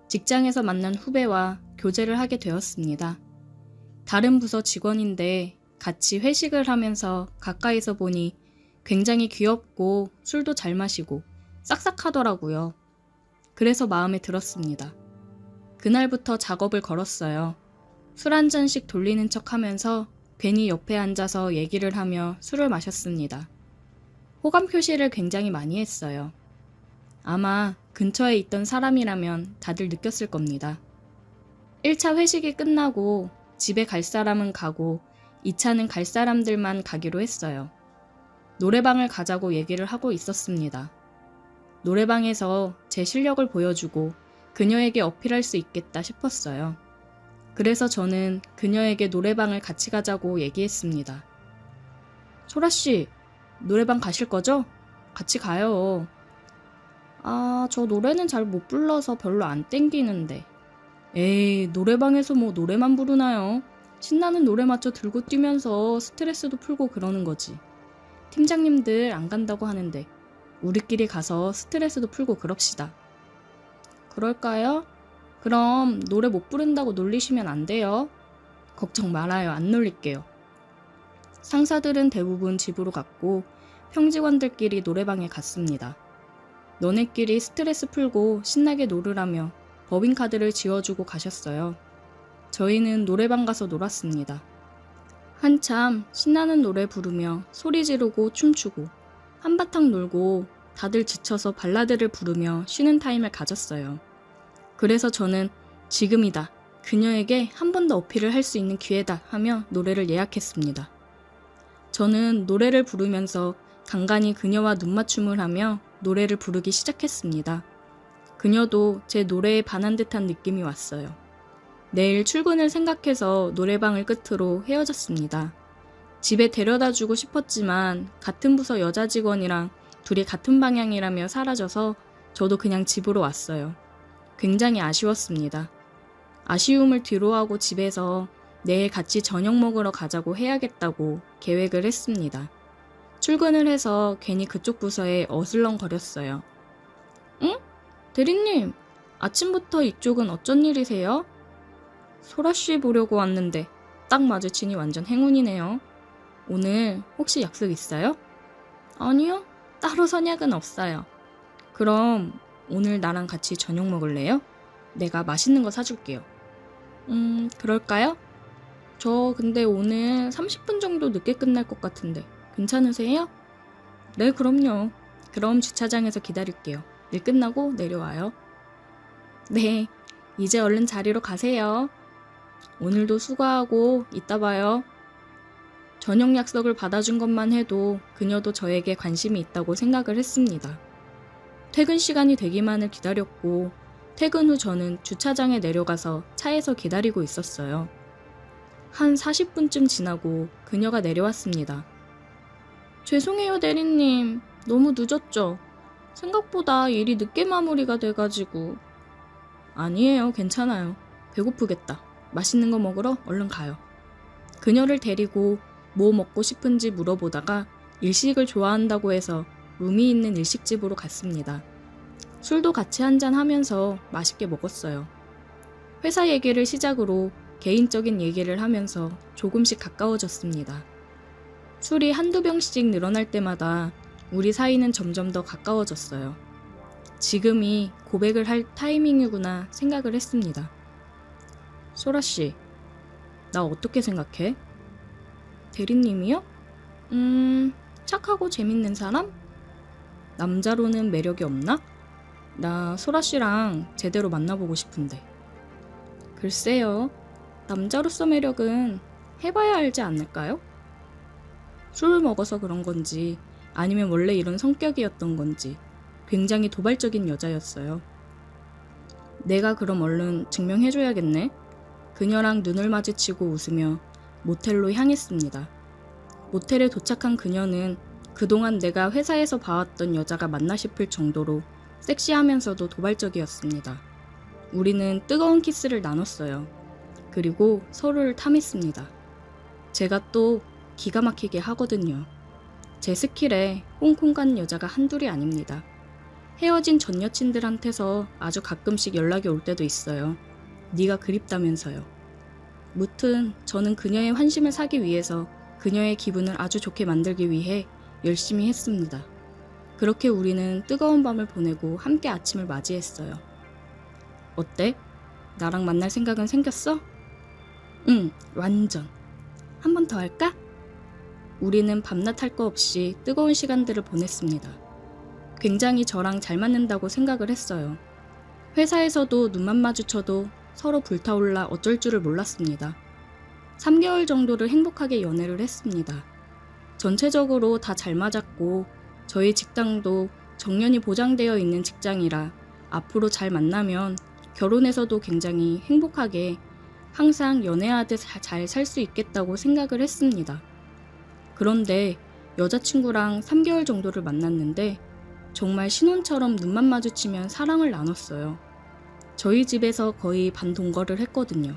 직장에서 만난 후배와 교제를 하게 되었습니다. 다른 부서 직원인데 같이 회식을 하면서 가까이서 보니 굉장히 귀엽고 술도 잘 마시고 싹싹하더라고요. 그래서 마음에 들었습니다. 그날부터 작업을 걸었어요. 술 한 잔씩 돌리는 척 하면서 괜히 옆에 앉아서 얘기를 하며 술을 마셨습니다. 호감 표시를 굉장히 많이 했어요. 아마 근처에 있던 사람이라면 다들 느꼈을 겁니다. 1차 회식이 끝나고 집에 갈 사람은 가고 2차는 갈 사람들만 가기로 했어요. 노래방을 가자고 얘기를 하고 있었습니다. 노래방에서 제 실력을 보여주고 그녀에게 어필할 수 있겠다 싶었어요. 그래서 저는 그녀에게 노래방을 같이 가자고 얘기했습니다. 소라씨, 노래방 가실 거죠? 같이 가요. 저 노래는 잘 못 불러서 별로 안 땡기는데. 에이, 노래방에서 뭐 노래만 부르나요? 신나는 노래 맞춰 들고 뛰면서 스트레스도 풀고 그러는 거지. 팀장님들 안 간다고 하는데 우리끼리 가서 스트레스도 풀고 그럽시다. 그럴까요? 그럼 노래 못 부른다고 놀리시면 안 돼요. 걱정 말아요. 안 놀릴게요. 상사들은 대부분 집으로 갔고 평직원들끼리 노래방에 갔습니다. 너네끼리 스트레스 풀고 신나게 놀으라며 법인카드를 지워주고 가셨어요. 저희는 노래방 가서 놀았습니다. 한참 신나는 노래 부르며 소리 지르고 춤추고 한바탕 놀고 다들 지쳐서 발라드를 부르며 쉬는 타임을 가졌어요. 그래서 저는 지금이다. 그녀에게 한 번 더 어필을 할 수 있는 기회다 하며 노래를 예약했습니다. 저는 노래를 부르면서 간간히 그녀와 눈맞춤을 하며 노래를 부르기 시작했습니다. 그녀도 제 노래에 반한 듯한 느낌이 왔어요. 내일 출근을 생각해서 노래방을 끝으로 헤어졌습니다. 집에 데려다주고 싶었지만 같은 부서 여자 직원이랑 둘이 같은 방향이라며 사라져서 저도 그냥 집으로 왔어요. 굉장히 아쉬웠습니다. 아쉬움을 뒤로하고 집에서 내일 같이 저녁 먹으러 가자고 해야겠다고 계획을 했습니다. 출근을 해서 괜히 그쪽 부서에 어슬렁거렸어요. 응? 대리님, 아침부터 이쪽은 어쩐 일이세요? 소라씨 보려고 왔는데 딱 마주치니 완전 행운이네요. 오늘 혹시 약속 있어요? 아니요, 따로 선약은 없어요. 그럼 오늘 나랑 같이 저녁 먹을래요? 내가 맛있는 거 사줄게요. 그럴까요? 저 근데 오늘 30분 정도 늦게 끝날 것 같은데 괜찮으세요? 네, 그럼요. 그럼 주차장에서 기다릴게요. 일 끝나고 내려와요. 네, 이제 얼른 자리로 가세요. 오늘도 수고하고 이따 봐요. 저녁 약속을 받아준 것만 해도 그녀도 저에게 관심이 있다고 생각을 했습니다. 퇴근 시간이 되기만을 기다렸고 퇴근 후 저는 주차장에 내려가서 차에서 기다리고 있었어요. 한 40분쯤 지나고 그녀가 내려왔습니다. 죄송해요, 대리님. 너무 늦었죠? 생각보다 일이 늦게 마무리가 돼가지고. 아니에요, 괜찮아요. 배고프겠다. 맛있는 거 먹으러 얼른 가요. 그녀를 데리고 뭐 먹고 싶은지 물어보다가 일식을 좋아한다고 해서 룸이 있는 일식집으로 갔습니다. 술도 같이 한잔하면서 맛있게 먹었어요. 회사 얘기를 시작으로 개인적인 얘기를 하면서 조금씩 가까워졌습니다. 술이 한두 병씩 늘어날 때마다 우리 사이는 점점 더 가까워졌어요. 지금이 고백을 할 타이밍이구나 생각을 했습니다. 소라씨, 나 어떻게 생각해? 대리님이요? 착하고 재밌는 사람? 남자로는 매력이 없나? 나 소라씨랑 제대로 만나보고 싶은데. 글쎄요, 남자로서 매력은 해봐야 알지 않을까요? 술을 먹어서 그런 건지 아니면 원래 이런 성격이었던 건지 굉장히 도발적인 여자였어요. 내가 그럼 얼른 증명해줘야겠네. 그녀랑 눈을 마주치고 웃으며 모텔로 향했습니다. 모텔에 도착한 그녀는 그동안 내가 회사에서 봐왔던 여자가 맞나 싶을 정도로 섹시하면서도 도발적이었습니다. 우리는 뜨거운 키스를 나눴어요. 그리고 서로를 탐했습니다. 제가 또 기가 막히게 하거든요. 제 스킬에 홍콩 간 여자가 한둘이 아닙니다. 헤어진 전 여친들한테서 아주 가끔씩 연락이 올 때도 있어요. 네가 그립다면서요. 무튼 저는 그녀의 환심을 사기 위해서 그녀의 기분을 아주 좋게 만들기 위해 열심히 했습니다. 그렇게 우리는 뜨거운 밤을 보내고 함께 아침을 맞이했어요. 어때? 나랑 만날 생각은 생겼어? 응, 완전. 한 번 더 할까? 우리는 밤낮 할 거 없이 뜨거운 시간들을 보냈습니다. 굉장히 저랑 잘 맞는다고 생각을 했어요. 회사에서도 눈만 마주쳐도 서로 불타올라 어쩔 줄을 몰랐습니다. 3개월 정도를 행복하게 연애를 했습니다. 전체적으로 다 잘 맞았고 저희 직장도 정년이 보장되어 있는 직장이라 앞으로 잘 만나면 결혼해서도 굉장히 행복하게 항상 연애하듯 잘 살 수 있겠다고 생각을 했습니다. 그런데 여자친구랑 3개월 정도를 만났는데 정말 신혼처럼 눈만 마주치면 사랑을 나눴어요. 저희 집에서 거의 반동거를 했거든요.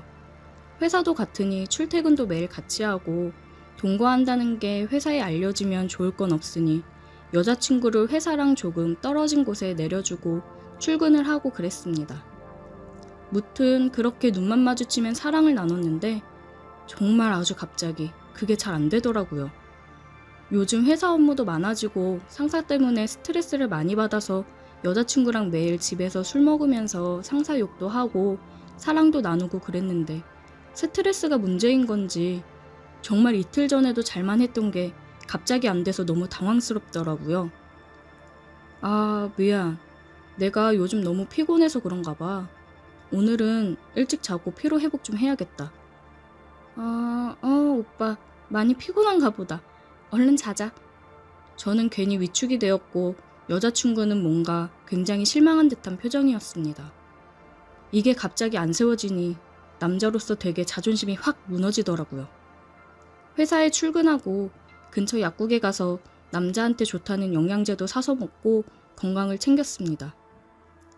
회사도 같으니 출퇴근도 매일 같이 하고 동거한다는 게 회사에 알려지면 좋을 건 없으니 여자친구를 회사랑 조금 떨어진 곳에 내려주고 출근을 하고 그랬습니다. 무튼 그렇게 눈만 마주치면 사랑을 나눴는데 정말 아주 갑자기 그게 잘 안 되더라고요. 요즘 회사 업무도 많아지고 상사 때문에 스트레스를 많이 받아서 여자친구랑 매일 집에서 술 먹으면서 상사 욕도 하고 사랑도 나누고 그랬는데 스트레스가 문제인 건지 정말 이틀 전에도 잘만 했던 게 갑자기 안 돼서 너무 당황스럽더라고요. 아, 미안. 내가 요즘 너무 피곤해서 그런가 봐. 오늘은 일찍 자고 피로 회복 좀 해야겠다. 오빠. 많이 피곤한가 보다. 얼른 자자. 저는 괜히 위축이 되었고 여자친구는 뭔가 굉장히 실망한 듯한 표정이었습니다. 이게 갑자기 안 세워지니 남자로서 되게 자존심이 확 무너지더라고요. 회사에 출근하고 근처 약국에 가서 남자한테 좋다는 영양제도 사서 먹고 건강을 챙겼습니다.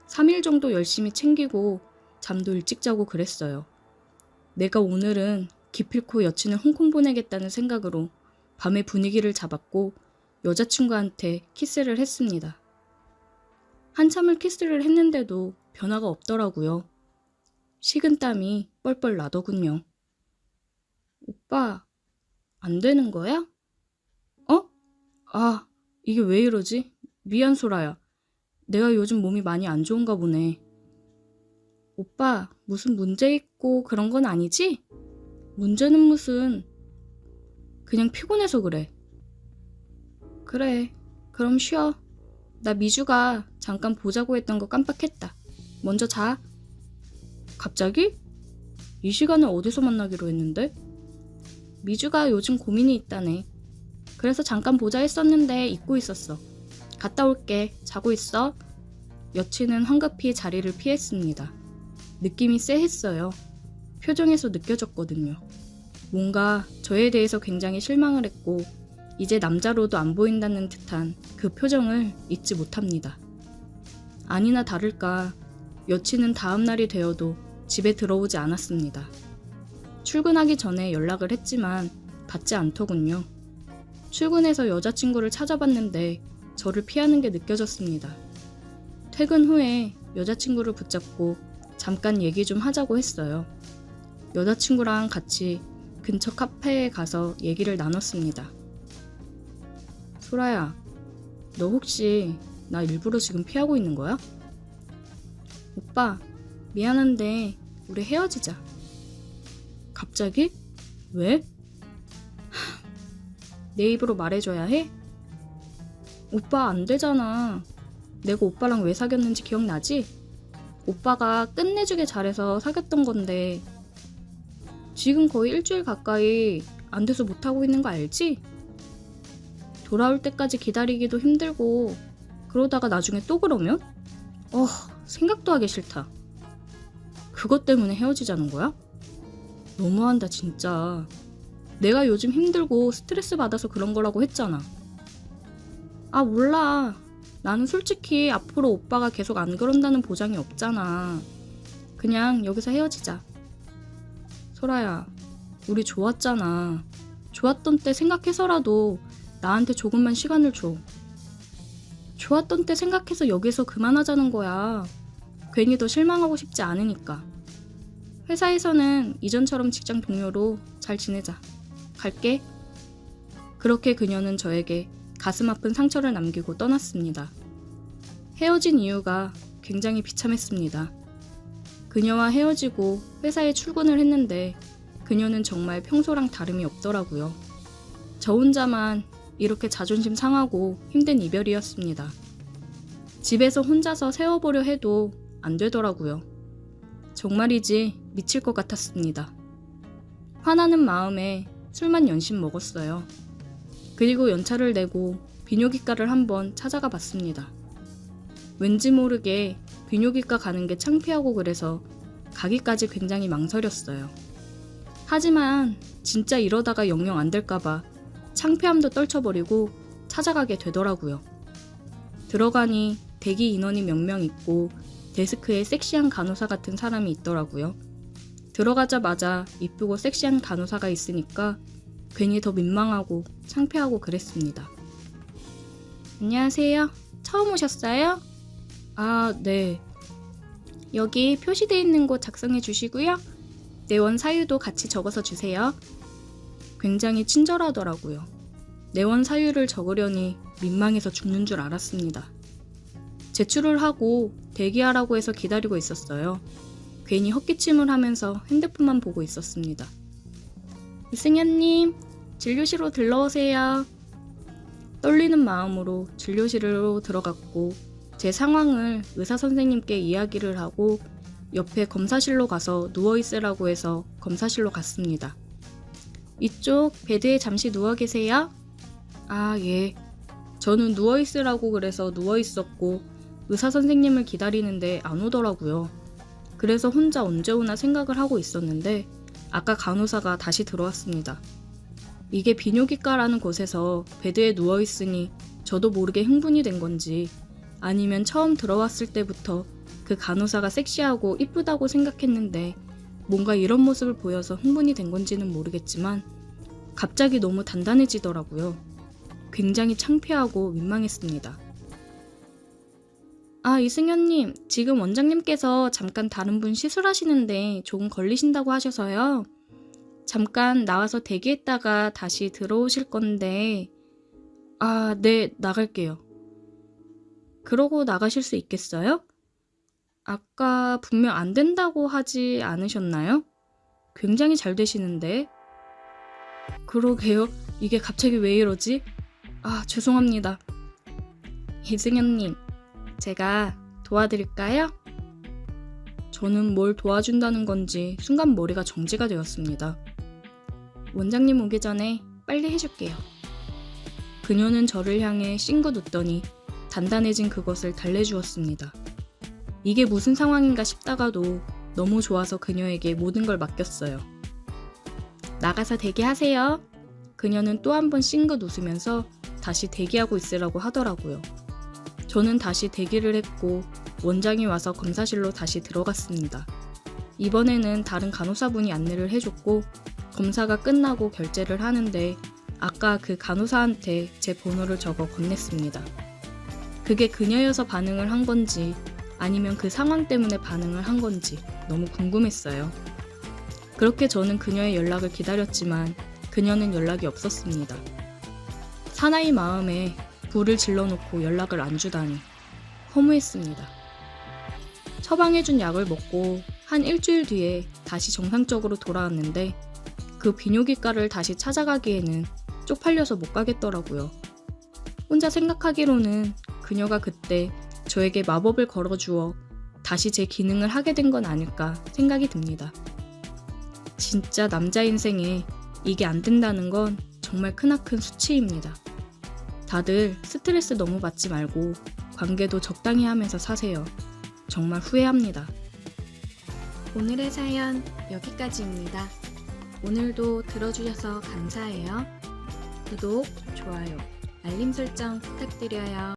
3일 정도 열심히 챙기고 잠도 일찍 자고 그랬어요. 내가 오늘은 기필코 여친을 홍콩 보내겠다는 생각으로 밤의 분위기를 잡았고 여자친구한테 키스를 했습니다. 한참을 키스를 했는데도 변화가 없더라고요. 식은땀이 뻘뻘 나더군요. 오빠, 안 되는 거야? 어? 아, 이게 왜 이러지? 미안, 소라야. 내가 요즘 몸이 많이 안 좋은가 보네. 오빠, 무슨 문제 있고 그런 건 아니지? 문제는 무슨... 그냥 피곤해서 그래. 그래, 그럼 쉬어. 나 미주가 잠깐 보자고 했던 거 깜빡했다. 먼저 자. 갑자기? 이 시간에 어디서 만나기로 했는데? 미주가 요즘 고민이 있다네. 그래서 잠깐 보자 했었는데 잊고 있었어. 갔다 올게. 자고 있어. 여친은 황급히 자리를 피했습니다. 느낌이 쎄했어요. 표정에서 느껴졌거든요. 뭔가 저에 대해서 굉장히 실망을 했고 이제 남자로도 안 보인다는 듯한 그 표정을 잊지 못합니다. 아니나 다를까 여친은 다음 날이 되어도 집에 들어오지 않았습니다. 출근하기 전에 연락을 했지만 받지 않더군요. 출근해서 여자친구를 찾아봤는데 저를 피하는 게 느껴졌습니다. 퇴근 후에 여자친구를 붙잡고 잠깐 얘기 좀 하자고 했어요. 여자친구랑 같이 근처 카페에 가서 얘기를 나눴습니다. 소라야, 너 혹시 나 일부러 지금 피하고 있는 거야? 오빠, 미안한데 우리 헤어지자. 갑자기? 왜? 내 입으로 말해줘야 해? 오빠 안 되잖아. 내가 오빠랑 왜 사귀었는지 기억나지? 오빠가 끝내주게 잘해서 사귀었던 건데 지금 거의 일주일 가까이 안 돼서 못하고 있는 거 알지? 돌아올 때까지 기다리기도 힘들고 그러다가 나중에 또 그러면? 생각도 하기 싫다. 그것 때문에 헤어지자는 거야? 너무한다 진짜. 내가 요즘 힘들고 스트레스 받아서 그런 거라고 했잖아. 아 몰라. 나는 솔직히 앞으로 오빠가 계속 안 그런다는 보장이 없잖아. 그냥 여기서 헤어지자. 소라야, 우리 좋았잖아. 좋았던 때 생각해서라도 나한테 조금만 시간을 줘. 좋았던 때 생각해서 여기서 그만하자는 거야. 괜히 더 실망하고 싶지 않으니까. 회사에서는 이전처럼 직장 동료로 잘 지내자. 갈게. 그렇게 그녀는 저에게 가슴 아픈 상처를 남기고 떠났습니다. 헤어진 이유가 굉장히 비참했습니다. 그녀와 헤어지고 회사에 출근을 했는데 그녀는 정말 평소랑 다름이 없더라고요. 저 혼자만 이렇게 자존심 상하고 힘든 이별이었습니다. 집에서 혼자서 세워보려 해도 안 되더라고요. 정말이지 미칠 것 같았습니다. 화나는 마음에 술만 연신 먹었어요. 그리고 연차를 내고 비뇨기과를 한번 찾아가 봤습니다. 왠지 모르게 비뇨기과 가는 게 창피하고 그래서 가기까지 굉장히 망설였어요. 하지만 진짜 이러다가 영영 안 될까봐 창피함도 떨쳐버리고 찾아가게 되더라고요. 들어가니 대기 인원이 몇 명 있고 데스크에 섹시한 간호사 같은 사람이 있더라고요. 들어가자마자 이쁘고 섹시한 간호사가 있으니까 괜히 더 민망하고 창피하고 그랬습니다. 안녕하세요. 처음 오셨어요? 아, 네. 여기 표시되어 있는 곳 작성해 주시고요. 내원 사유도 같이 적어서 주세요. 굉장히 친절하더라고요. 내원 사유를 적으려니 민망해서 죽는 줄 알았습니다. 제출을 하고 대기하라고 해서 기다리고 있었어요. 괜히 헛기침을 하면서 핸드폰만 보고 있었습니다. 이승현님, 진료실로 들러오세요. 떨리는 마음으로 진료실로 들어갔고 제 상황을 의사 선생님께 이야기를 하고 옆에 검사실로 가서 누워있으라고 해서 검사실로 갔습니다. 이쪽 베드에 잠시 누워 계세요. 아, 예. 저는 누워있으라고 그래서 누워있었고 의사 선생님을 기다리는데 안 오더라고요. 그래서 혼자 언제 오나 생각을 하고 있었는데 아까 간호사가 다시 들어왔습니다. 이게 비뇨기과라는 곳에서 베드에 누워있으니 저도 모르게 흥분이 된 건지 아니면 처음 들어왔을 때부터 그 간호사가 섹시하고 이쁘다고 생각했는데 뭔가 이런 모습을 보여서 흥분이 된 건지는 모르겠지만 갑자기 너무 단단해지더라고요. 굉장히 창피하고 민망했습니다. 아, 이승현님, 지금 원장님께서 잠깐 다른 분 시술하시는데 조금 걸리신다고 하셔서요. 잠깐 나와서 대기했다가 다시 들어오실 건데, 아, 네, 나갈게요. 그러고 나가실 수 있겠어요? 아까 분명 안 된다고 하지 않으셨나요? 굉장히 잘 되시는데. 그러게요. 이게 갑자기 왜 이러지? 아, 죄송합니다. 이승현님, 제가 도와드릴까요? 저는 뭘 도와준다는 건지 순간 머리가 정지가 되었습니다. 원장님 오기 전에 빨리 해줄게요. 그녀는 저를 향해 싱긋 웃더니 단단해진 그것을 달래주었습니다. 이게 무슨 상황인가 싶다가도 너무 좋아서 그녀에게 모든 걸 맡겼어요. 나가서 대기하세요. 그녀는 또 한 번 싱긋 웃으면서 다시 대기하고 있으라고 하더라고요. 저는 다시 대기를 했고 원장이 와서 검사실로 다시 들어갔습니다. 이번에는 다른 간호사분이 안내를 해줬고 검사가 끝나고 결제를 하는데 아까 그 간호사한테 제 번호를 적어 건넸습니다. 그게 그녀여서 반응을 한 건지 아니면 그 상황 때문에 반응을 한 건지 너무 궁금했어요. 그렇게 저는 그녀의 연락을 기다렸지만 그녀는 연락이 없었습니다. 사나이 마음에 불을 질러놓고 연락을 안 주다니 허무했습니다. 처방해준 약을 먹고 한 일주일 뒤에 다시 정상적으로 돌아왔는데 그 비뇨기과를 다시 찾아가기에는 쪽팔려서 못 가겠더라고요. 혼자 생각하기로는 그녀가 그때 저에게 마법을 걸어주어 다시 제 기능을 하게 된 건 아닐까 생각이 듭니다. 진짜 남자 인생에 이게 안 된다는 건 정말 크나큰 수치입니다. 다들 스트레스 너무 받지 말고 관계도 적당히 하면서 사세요. 정말 후회합니다. 오늘의 사연 여기까지입니다. 오늘도 들어주셔서 감사해요. 구독, 좋아요, 알림 설정 부탁드려요.